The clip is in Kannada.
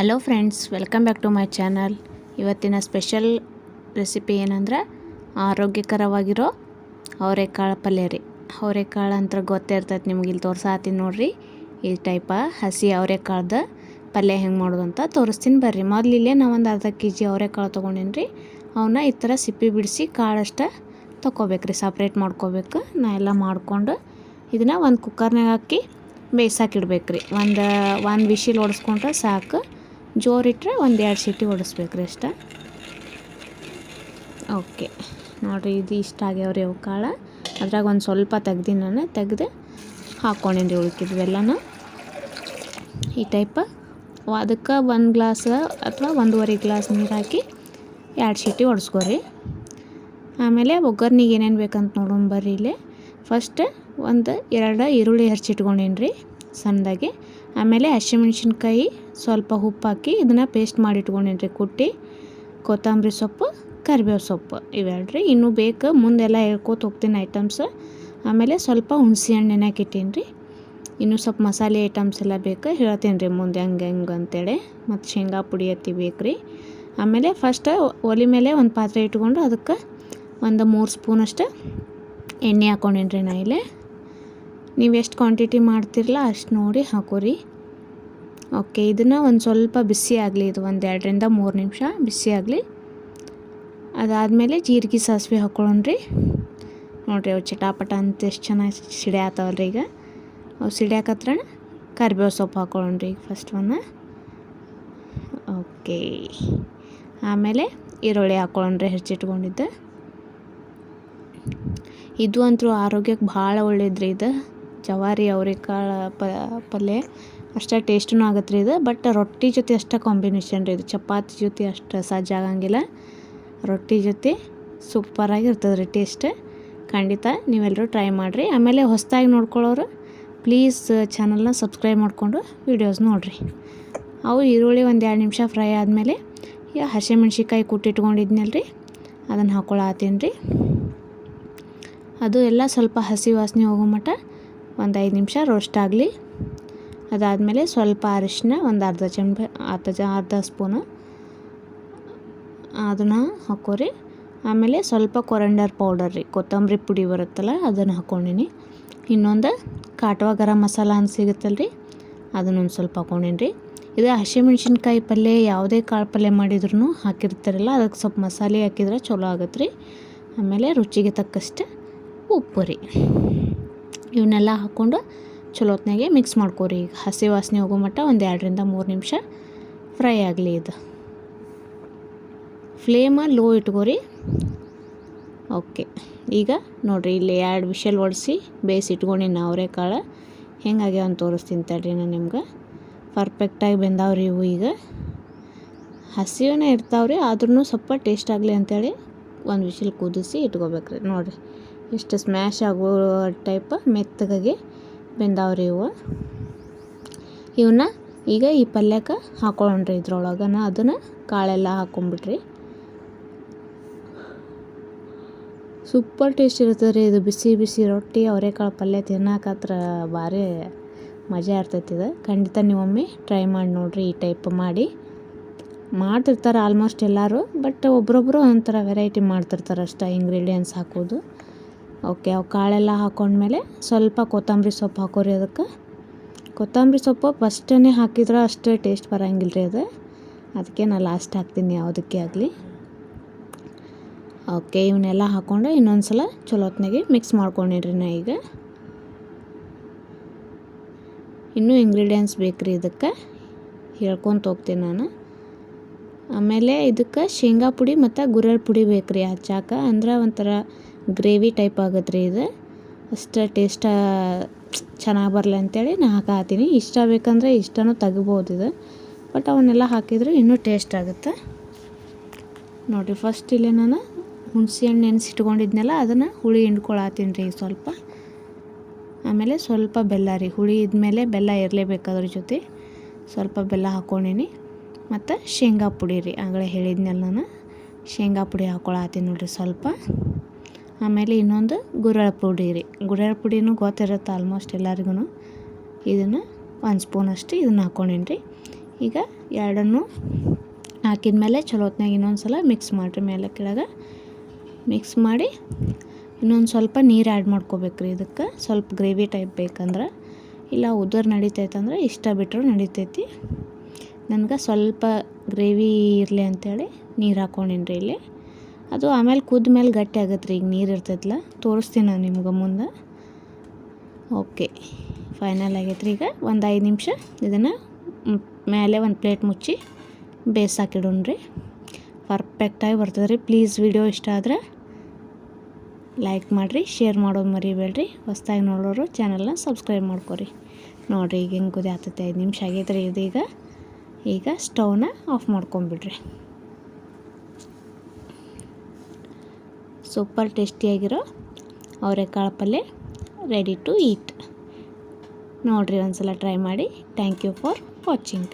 Hello friends, welcome back to my channel. ಇವತ್ತಿನ ಸ್ಪೆಷಲ್ ರೆಸಿಪಿ ಏನಂದ್ರೆ ಆರೋಗ್ಯಕರವಾಗಿರೋ ಅವರೆಕಾಳು ಪಲ್ಯ ರೀ. ಅವರೆಕಾಳು ಅಂತ ಗೊತ್ತೇ ಇರ್ತೈತೆ ನಿಮ್ಗೆ. ಇಲ್ಲಿ ತೋರ್ಸಾತೀನಿ ನೋಡ್ರಿ. ಈ ಟೈಪ ಹಸಿ ಅವರೆಕಾಳ್ದು ಪಲ್ಯ ಹೆಂಗೆ ಮಾಡೋದು ಅಂತ ತೋರಿಸ್ತೀನಿ ಬರ್ರಿ. ಮೊದಲು ಇಲ್ಲೇ ನಾವು ಒಂದು ಅರ್ಧ kg ಅವರೆಕಾಳು ತೊಗೊಂಡಿನಿ ರೀ. ಅವನ್ನ ಈ ಥರ ಸಿಪ್ಪಿ ಬಿಡಿಸಿ ಕಾಳಷ್ಟು ತೊಗೋಬೇಕ್ರಿ, ಸಪ್ರೇಟ್ ಮಾಡ್ಕೋಬೇಕು. ನಾ ಎಲ್ಲ ಮಾಡಿಕೊಂಡು ಇದನ್ನು ಒಂದು ಕುಕ್ಕರ್ನಾಗ ಹಾಕಿ ಬೇಯಿಸಾಕಿಡ್ಬೇಕ್ರಿ. ಒಂದು ವಿಶಿಲ್ ಹೊಡೆಸ್ಕೊಂಡ್ರೆ ಸಾಕು. ಜೋರಿಟ್ರೆ 1-2 ಸೀಟಿ ಹೊಡಿಸ್ಬೇಕ್ರಿ ಅಷ್ಟೆ. ಓಕೆ ನೋಡಿರಿ, ಇದು ಇಷ್ಟ ಆಗ್ಯಾವ್ರಿ ಅವು ಕಾಳು. ಅದ್ರಾಗ ಒಂದು ಸ್ವಲ್ಪ ತೆಗ್ದು ಹಾಕ್ಕೊಂಡಿನಿ ಉಳ್ಕಿದ್ವೆಲ್ಲನೂ ಈ ಟೈಪ. ಅದಕ್ಕೆ 1 ಗ್ಲಾಸ್ ಅಥವಾ 1.5 ಗ್ಲಾಸ್ ನೀರು ಹಾಕಿ 2 ಸೀಟಿ ಹೊಡೆಸ್ಕೊರಿ. ಆಮೇಲೆ ಒಗ್ಗರ್ನಿಗೆ ಏನೇನು ಬೇಕಂತ ನೋಡೋಣ ಬರ್ರಿ. ಇಲ್ಲಿ ಫಸ್ಟ್ 1-2 ಈರುಳ್ಳಿ ಹೆಚ್ಚಿಟ್ಕೊಂಡಿನಿ ರೀ ಸಣ್ಣದಾಗಿ. ಆಮೇಲೆ ಹಸಿಮೆಣ್ಸಿನ್ಕಾಯಿ, ಸ್ವಲ್ಪ ಉಪ್ಪು ಹಾಕಿ ಇದನ್ನು ಪೇಸ್ಟ್ ಮಾಡಿ ಇಟ್ಕೊಂಡಿನಿ ರೀ ಕುಟ್ಟಿ. ಕೊತ್ತಂಬರಿ ಸೊಪ್ಪು, ಕರಿಬೇವು ಸೊಪ್ಪು ಇವೆರಡ್ರಿ. ಇನ್ನೂ ಬೇಕು, ಮುಂದೆಲ್ಲ ಹೇಳ್ಕೊತ ಹೋಗ್ತೀನಿ ಐಟಮ್ಸ್. ಆಮೇಲೆ ಸ್ವಲ್ಪ ಹುಣಸೆ ಹಣ್ಣು ನೆನೆಯಾಕೆ ಇಟ್ಟೀನಿ ರೀ. ಇನ್ನೂ ಸ್ವಲ್ಪ ಮಸಾಲೆ ಐಟಮ್ಸ್ ಎಲ್ಲ ಬೇಕು, ಹೇಳ್ತೀನಿ ರೀ ಮುಂದೆ ಹೆಂಗೆ ಅಂತೇಳಿ. ಮತ್ತು ಶೇಂಗಾ ಪುಡಿ ಬೇಕು ರೀ. ಆಮೇಲೆ ಫಸ್ಟ್ ಒಲೆ ಮೇಲೆ ಒಂದು ಪಾತ್ರೆ ಇಟ್ಕೊಂಡು ಅದಕ್ಕೆ 3 ಸ್ಪೂನಷ್ಟು ಎಣ್ಣೆ ಹಾಕ್ಕೊಂಡಿನಿ ರೀ. ನಾ ಇಲ್ಲೇ ನೀವು ಎಷ್ಟು ಕ್ವಾಂಟಿಟಿ ಮಾಡ್ತಿರಲ್ಲ ಅಷ್ಟು ನೋಡಿ ಹಾಕೋರಿ. ಓಕೆ, ಇದನ್ನು ಒಂದು ಸ್ವಲ್ಪ ಬಿಸಿ ಆಗಲಿ. ಇದು 1-2-3 ನಿಮಿಷ ಬಿಸಿ ಆಗಲಿ. ಅದಾದಮೇಲೆ ಜೀರಿಗೆ ಸಾಸಿವೆ ಹಾಕ್ಕೊಳ್ಳೋಣ್ರಿ. ನೋಡಿರಿ, ಅವು ಚಿಟಾಪಟ ಅಂತ ಎಷ್ಟು ಚೆನ್ನಾಗಿ ಸಿಡಿಯಾತವಲ್ರಿ. ಈಗ ಅವು ಸಿಡಿಯಾಕತ್ರ ಕರಿಬೇವು ಸೊಪ್ಪು ಹಾಕ್ಕೊಳ್ಳೋಣ್ರಿ ಈಗ ಫಸ್ಟ್ ಒಂದು. ಓಕೆ, ಆಮೇಲೆ ಈರುಳ್ಳಿ ಹಾಕ್ಕೊಳ್ಳೋಣ್ರಿ ಹೆಚ್ಚಿಟ್ಕೊಂಡಿದ್ದೆ. ಇದು ಅಂತೂ ಆರೋಗ್ಯಕ್ಕೆ ಭಾಳ ಒಳ್ಳೇದ್ರಿ. ಇದು ಜವಾರಿ ಅವರೆಕಾಳು ಪಲ್ಯ ಅಷ್ಟೇ ಟೇಸ್ಟೂ ಆಗತ್ತೆ ರೀ ಇದು. ಬಟ್ ರೊಟ್ಟಿ ಜೊತೆ ಅಷ್ಟೇ ಕಾಂಬಿನೇಷನ್ ರೀ ಇದು. ಚಪಾತಿ ಜೊತೆ ಅಷ್ಟು ಸಜ್ಜಾಗಂಗಿಲ್ಲ. ರೊಟ್ಟಿ ಜೊತೆ ಸೂಪರಾಗಿರ್ತದೆ ರೀ ಟೇಸ್ಟ್. ಖಂಡಿತ ನೀವೆಲ್ಲರೂ ಟ್ರೈ ಮಾಡಿರಿ. ಆಮೇಲೆ ಹೊಸದಾಗಿ ನೋಡ್ಕೊಳ್ಳೋರು ಪ್ಲೀಸ್ ಚಾನಲ್ನ ಸಬ್ಸ್ಕ್ರೈಬ್ ಮಾಡಿಕೊಂಡು ವೀಡಿಯೋಸ್ ನೋಡಿರಿ. ಅವು ಈರುಳ್ಳಿ 1-2 ನಿಮಿಷ ಫ್ರೈ ಆದಮೇಲೆ ಈಗ ಹಸಿಮೆಣ್ಸಿನ್ಕಾಯಿ ಕುಟ್ಟಿಟ್ಕೊಂಡಿದ್ನಲ್ಲ ರೀ, ಅದನ್ನು ಹಾಕ್ಕೊಳತ್ತೀನಿ ರೀ. ಅದು ಎಲ್ಲ ಸ್ವಲ್ಪ ಹಸಿ ವಾಸನೆ ಹೋಗೋ ಮಟ್ಟ 5 ನಿಮಿಷ ರೋಸ್ಟ್ ಆಗಲಿ. ಅದಾದಮೇಲೆ ಸ್ವಲ್ಪ ಅರಿಶಿನ, ಒಂದು ಅರ್ಧ ಸ್ಪೂನು ಅದನ್ನು ಹಾಕೋರಿ. ಆಮೇಲೆ ಸ್ವಲ್ಪ ಕೊರಂಡರ್ ಪೌಡರ್ ರೀ, ಕೊತ್ತಂಬರಿ ಪುಡಿ ಬರುತ್ತಲ್ಲ ಅದನ್ನು ಹಾಕ್ಕೊಂಡಿನಿ. ಇನ್ನೊಂದು ಕಾಟ್ವಾ ಗರಂ ಮಸಾಲ ಅಂತ ಸಿಗುತ್ತಲ್ಲ ರೀ, ಅದನ್ನೊಂದು ಸ್ವಲ್ಪ ಹಾಕ್ಕೊಂಡಿನಿ ರೀ. ಇದು ಹಸಿಮೆಣ್ಸಿನ್ಕಾಯಿ ಪಲ್ಯ ಯಾವುದೇ ಕಾಳು ಪಲ್ಯ ಮಾಡಿದ್ರೂ ಹಾಕಿರ್ತಾರಲ್ಲ, ಅದಕ್ಕೆ ಸ್ವಲ್ಪ ಮಸಾಲೆ ಹಾಕಿದ್ರೆ ಚಲೋ ಆಗತ್ತೆ ರೀ. ಆಮೇಲೆ ರುಚಿಗೆ ತಕ್ಕಷ್ಟು ಉಪ್ಪು ರೀ. ಇವನ್ನೆಲ್ಲ ಹಾಕ್ಕೊಂಡು ಚಲೋ ಹೊತ್ನಾಗೆ ಮಿಕ್ಸ್ ಮಾಡ್ಕೊರಿ. ಈಗ ಹಸಿ ವಾಸನೆ ಹೋಗೋ ಮಟ್ಟ 2-3 ನಿಮಿಷ ಫ್ರೈ ಆಗಲಿ. ಇದು ಫ್ಲೇಮ ಲೋ ಇಟ್ಕೋರಿ. ಓಕೆ, ಈಗ ನೋಡಿರಿ, ಇಲ್ಲಿ 2 ವಿಷಲ್ ಹೊಡೆಸಿ ಬೇಯಿಸಿಟ್ಕೊಂಡಿನಿ ಅವರೆಕಾಳು. ಹೆಂಗಾಗ್ಯಾವ ಅಂತ ತೋರಿಸ್ತೀನಿ ತಡ್ರಿ ನಾನು ನಿಮ್ಗೆ. ಪರ್ಫೆಕ್ಟಾಗಿ ಬೆಂದಾವ್ರಿ ಇವು. ಈಗ ಹಸಿವೇ ಇರ್ತಾವ್ರಿ, ಆದ್ರೂ ಸ್ವಲ್ಪ ಟೇಸ್ಟ್ ಆಗಲಿ ಅಂಥೇಳಿ 1 ವಿಷಲ್ ಕುದಿಸಿ ಇಟ್ಕೋಬೇಕ್ರಿ. ನೋಡಿರಿ, ಇಷ್ಟು ಸ್ಮ್ಯಾಶ್ ಆಗೋ ಟೈಪ್ ಮೆತ್ತಗಾಗಿ ಬೆಂದಾವ್ರಿ ಇವು. ಇವನ್ನ ಈಗ ಈ ಪಲ್ಯಕ್ಕೆ ಹಾಕ್ಕೊಳ್ಳೋಣ್ರಿ. ಇದ್ರೊಳಗನ ಅದನ್ನು ಕಾಳೆಲ್ಲ ಹಾಕ್ಕೊಂಬಿಟ್ರಿ. ಸೂಪರ್ ಟೇಸ್ಟ್ ಇರ್ತದೆ ರೀ ಇದು. ಬಿಸಿ ಬಿಸಿ ರೊಟ್ಟಿ ಅವರೆಕಾಳು ಪಲ್ಯ ತಿನ್ನೋಕತ್ರ ಭಾರಿ ಮಜಾ ಇರ್ತೈತಿ ಇದು. ಖಂಡಿತ ನೀವೊಮ್ಮೆ ಟ್ರೈ ಮಾಡಿ ನೋಡಿರಿ. ಈ ಟೈಪ್ ಮಾಡ್ತಿರ್ತಾರೆ ಆಲ್ಮೋಸ್ಟ್ ಎಲ್ಲರೂ. ಬಟ್ ಒಬ್ರೊಬ್ಬರು ಒಂಥರ ವೆರೈಟಿ ಮಾಡ್ತಿರ್ತಾರೆ ಅಷ್ಟೇ, ಇಂಗ್ರೀಡಿಯೆಂಟ್ಸ್ ಹಾಕೋದು. ಓಕೆ, ಅವು ಕಾಳೆಲ್ಲ ಹಾಕ್ಕೊಂಡ್ಮೇಲೆ ಸ್ವಲ್ಪ ಕೊತ್ತಂಬರಿ ಸೊಪ್ಪು ಹಾಕೋರಿ. ಅದಕ್ಕೆ ಕೊತ್ತಂಬರಿ ಸೊಪ್ಪು ಫಸ್ಟೇ ಹಾಕಿದ್ರೆ ಅಷ್ಟು ಟೇಸ್ಟ್ ಬರೋಂಗಿಲ್ಲ ರೀ ಅದು. ಅದಕ್ಕೆ ನಾನು ಲಾಸ್ಟ್ ಹಾಕ್ತೀನಿ ಯಾವುದಕ್ಕೆ ಆಗಲಿ. ಓಕೆ, ಇವನ್ನೆಲ್ಲ ಹಾಕ್ಕೊಂಡು ಇನ್ನೊಂದು ಸಲ ಚಲೋ ಹೊತ್ನಾಗೆ ಮಿಕ್ಸ್ ಮಾಡ್ಕೊಂಡಿರಿ. ನಾ ಈಗ ಇನ್ನೂ ಇಂಗ್ರೀಡಿಯೆಂಟ್ಸ್ ಬೇಕ್ರಿ ಇದಕ್ಕೆ, ಹೇಳ್ಕೊತ ಹೋಗ್ತೀನಿ ನಾನು. ಆಮೇಲೆ ಇದಕ್ಕೆ ಶೇಂಗಾ ಪುಡಿ ಮತ್ತು ಗುರೆಳ್ ಪುಡಿ ಬೇಕ್ರಿ ಹಚ್ಚಾಕ. ಅಂದ್ರೆ ಒಂಥರ ಗ್ರೇವಿ ಟೈಪ್ ಆಗತ್ತೆ ರೀ ಇದು. ಅಷ್ಟು ಟೇಸ್ಟ್ ಚೆನ್ನಾಗಿ ಬರಲಿ ಅಂತೇಳಿ ನಾನು ಹಾಕತ್ತೀನಿ. ಇಷ್ಟ ಬೇಕಂದರೆ ಇಷ್ಟನೂ ತೆಗಿಬೋದು ಇದು. ಬಟ್ ಅವನ್ನೆಲ್ಲ ಹಾಕಿದರೆ ಇನ್ನೂ ಟೇಸ್ಟ್ ಆಗುತ್ತೆ. ನೋಡಿರಿ, ಫಸ್ಟ್ ಇಲ್ಲೇ ನಾನು ಹುಣಸೆ ಹಣ್ಣು ನೆನೆಸಿಟ್ಕೊಂಡಿದ್ನಲ್ಲ ಅದನ್ನು ಹುಳಿ ಹಿಂಡ್ಕೊಳತ್ತೀನಿ ರೀ ಸ್ವಲ್ಪ. ಆಮೇಲೆ ಸ್ವಲ್ಪ ಬೆಲ್ಲ ರೀ. ಹುಳಿ ಇದ್ಮೇಲೆ ಬೆಲ್ಲ ಇರಲೇಬೇಕು ಅದ್ರ ಜೊತೆ. ಸ್ವಲ್ಪ ಬೆಲ್ಲ ಹಾಕ್ಕೊಂಡಿನಿ. ಮತ್ತು ಶೇಂಗಾ ಪುಡಿ ರೀ, ಆಗಲೇ ಹೇಳಿದ್ನಲ್ಲ ನಾನು. ಶೇಂಗಾ ಪುಡಿ ಹಾಕ್ಕೊಳತ್ತೀನಿ ನೋಡಿರಿ ಸ್ವಲ್ಪ. ಆಮೇಲೆ ಇನ್ನೊಂದು ಗುರೆಳ ಪುಡಿ ರೀ. ಗುರೆಳ ಪುಡಿನೂ ಗೊತ್ತಿರುತ್ತೆ ಆಲ್ಮೋಸ್ಟ್ ಎಲ್ಲರಿಗೂ. ಇದನ್ನು 1 ಸ್ಪೂನಷ್ಟು ಇದನ್ನು ಹಾಕ್ಕೊಂಡಿನಿ ರೀ. ಈಗ ಎರಡನ್ನೂ ಹಾಕಿದ ಮೇಲೆ ಚಲೋ ಹೊತ್ನಾಗ ಇನ್ನೊಂದು ಸಲ ಮಿಕ್ಸ್ ಮಾಡಿರಿ. ಮೇಲೆ ಕೆಳಗೆ ಮಿಕ್ಸ್ ಮಾಡಿ ಇನ್ನೊಂದು ಸ್ವಲ್ಪ ನೀರು ಆ್ಯಡ್ ಮಾಡ್ಕೋಬೇಕ್ರಿ. ಇದಕ್ಕೆ ಸ್ವಲ್ಪ ಗ್ರೇವಿ ಟೈಪ್ ಬೇಕಂದ್ರೆ, ಇಲ್ಲ ಉದುರು ನಡಿತೈತಂದ್ರೆ ಇಷ್ಟ ಬಿಟ್ಟರು ನಡಿತೈತಿ. ನನಗೆ ಸ್ವಲ್ಪ ಗ್ರೇವಿ ಇರಲಿ ಅಂಥೇಳಿ ನೀರು ಹಾಕ್ಕೊಂಡಿನ್ರಿ ಇಲ್ಲಿ. ಅದು ಆಮೇಲೆ ಕುದ್ದ ಮೇಲೆ ಗಟ್ಟಿ ಆಗತ್ತೆ ರೀ. ಈಗ ನೀರು ಇರ್ತೈತಲ್ಲ, ತೋರಿಸ್ತೀನಿ ನಾನು ನಿಮ್ಗೆ ಮುಂದೆ. ಓಕೆ, ಫೈನಲ್ ಆಗೈತೆ ರೀ. ಈಗ ಒಂದು 5 ನಿಮಿಷ ಇದನ್ನು ಮೇಲೆ ಒಂದು ಪ್ಲೇಟ್ ಮುಚ್ಚಿ ಬೇಯಿಸಾಕಿಡೋಣ್ರಿ. ಪರ್ಫೆಕ್ಟಾಗಿ ಬರ್ತದೆ ರೀ. ಪ್ಲೀಸ್ ವಿಡಿಯೋ ಇಷ್ಟ ಆದರೆ ಲೈಕ್ ಮಾಡಿರಿ, ಶೇರ್ ಮಾಡೋದು ಮರಿಬೇಡ್ರಿ. ಹೊಸ್ದಾಗಿ ನೋಡೋರು ಚಾನಲ್ನ ಸಬ್ಸ್ಕ್ರೈಬ್ ಮಾಡ್ಕೊರಿ. ನೋಡಿರಿ ಈಗ ಹೆಂಗೆ ಕುದಿ ಆಗ್ತೈತೆ. 5 ನಿಮಿಷ ಆಗೈತೆ ರೀ ಇದೀಗ. ಈಗ ಸ್ಟವ್ನ ಆಫ್ ಮಾಡ್ಕೊಂಬಿಡ್ರಿ. ಸೂಪರ್ ಟೇಸ್ಟಿಯಾಗಿರೋ ಅವರೆಕಾಳು ಪಲ್ಯ ರೆಡಿ ಟು ಈಟ್. ನೋಡಿರಿ ಒಂದ್ಸಲ ಟ್ರೈ ಮಾಡಿ. Thank you for watching.